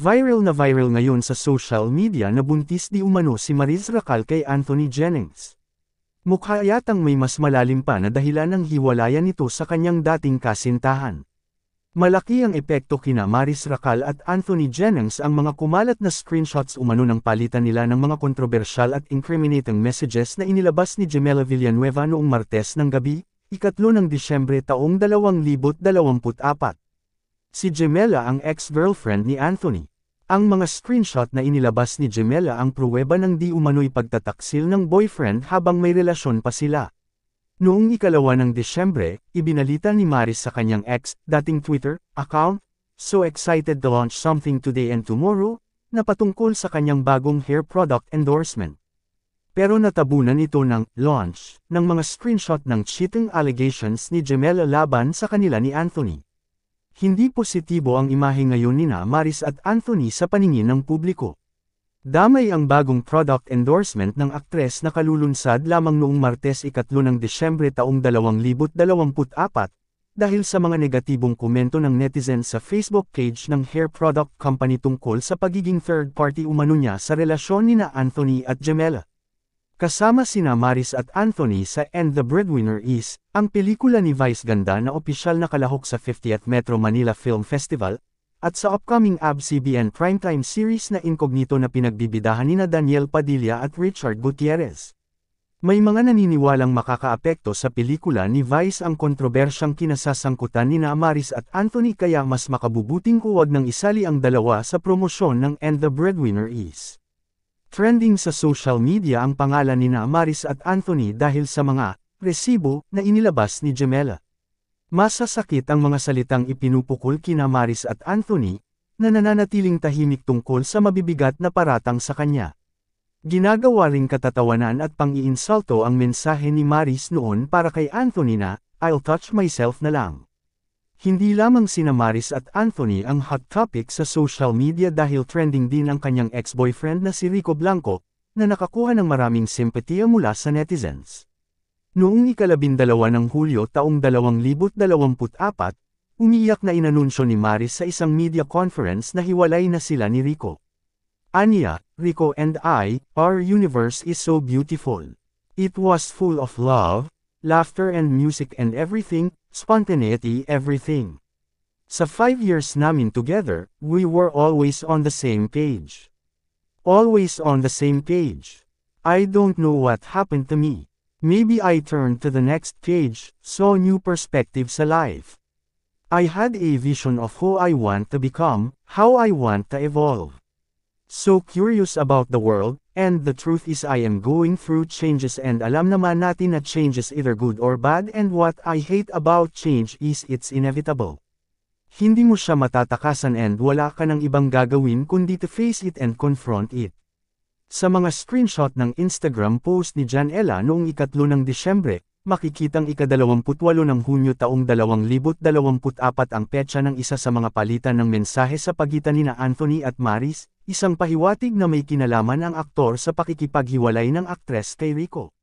Viral ngayon sa social media na buntis di umano si Maris Racal kay Anthony Jennings. Mukha yatang may mas malalim pa na dahilan ng hiwalayan nito sa kanyang dating kasintahan. Malaki ang epekto kina Maris Racal at Anthony Jennings ang mga kumalat na screenshots umano ng palitan nila ng mga kontrobersyal at incriminating messages na inilabas ni Gemela Villanueva noong Martes ng gabi, 3 ng Disyembre taong 2024. Si Gemela ang ex-girlfriend ni Anthony. Ang mga screenshot na inilabas ni Gemela ang pruweba ng di umano'y pagtataksil ng boyfriend habang may relasyon pa sila. Noong 2 ng Disyembre, ibinalita ni Maris sa kanyang ex, dating Twitter, account, "So excited to launch something today and tomorrow," na patungkol sa kanyang bagong hair product endorsement. Pero natabunan ito ng launch ng mga screenshot ng cheating allegations ni Gemela laban sa kanila ni Anthony. Hindi positibo ang imahe ngayon nina Maris at Anthony sa paningin ng publiko. Damay ang bagong product endorsement ng aktres na kalulunsad lamang noong Martes 3 ng Disyembre taong 2024, dahil sa mga negatibong komento ng netizens sa Facebook page ng hair product company tungkol sa pagiging third party umano niya sa relasyon nina Anthony at Gemela. Kasama sina Maris at Anthony sa And the Breadwinner Is, ang pelikula ni Vice Ganda na opisyal na kalahok sa 50th Metro Manila Film Festival, at sa upcoming ABS-CBN primetime series na Incognito na pinagbibidahan nina Daniel Padilla at Richard Gutierrez. May mga naniniwalang makakaapekto sa pelikula ni Vice ang kontrobersyang kinasasangkutan nina Maris at Anthony, kaya mas makabubuting huwag nang isali ang dalawa sa promosyon ng And the Breadwinner Is. Trending sa social media ang pangalan nina Maris at Anthony dahil sa mga resibo na inilabas ni Gemela. Masasakit ang mga salitang ipinupukol kina Maris at Anthony, na nananatiling tahimik tungkol sa mabibigat na paratang sa kanya. Ginagawa ring katatawanan at pang-iinsulto ang mensahe ni Maris noon para kay Anthony na, "I'll touch myself na lang." Hindi lamang sina Maris at Anthony ang hot topic sa social media dahil trending din ang kanyang ex-boyfriend na si Rico Blanco, na nakakuha ng maraming simpatiya mula sa netizens. Noong 12 ng Hulyo taong 2024, umiyak na inanunsyo ni Maris sa isang media conference na hiwalay na sila ni Rico. Anya, "Rico and I, our universe is so beautiful. It was full of love, laughter and music and everything, spontaneity everything. Sa 5 years namin together, we were always on the same page. Always on the same page. I don't know what happened to me. Maybe I turned to the next page, saw new perspectives sa life. I had a vision of who I want to become, how I want to evolve. So curious about the world, and the truth is I am going through changes and alam naman natin na change is either good or bad, and what I hate about change is it's inevitable. Hindi mo siya matatakasan and wala ka ng ibang gagawin kundi to face it and confront it." Sa mga screenshot ng Instagram post ni Janela noong 3 ng Disyembre, makikitang 28 ng Hunyo taong 2024 ang petsa ng isa sa mga palitan ng mensahe sa pagitan nina Anthony at Maris, isang pahiwatig na may kinalaman ang aktor sa pakikipaghiwalay ng aktres kay Rico.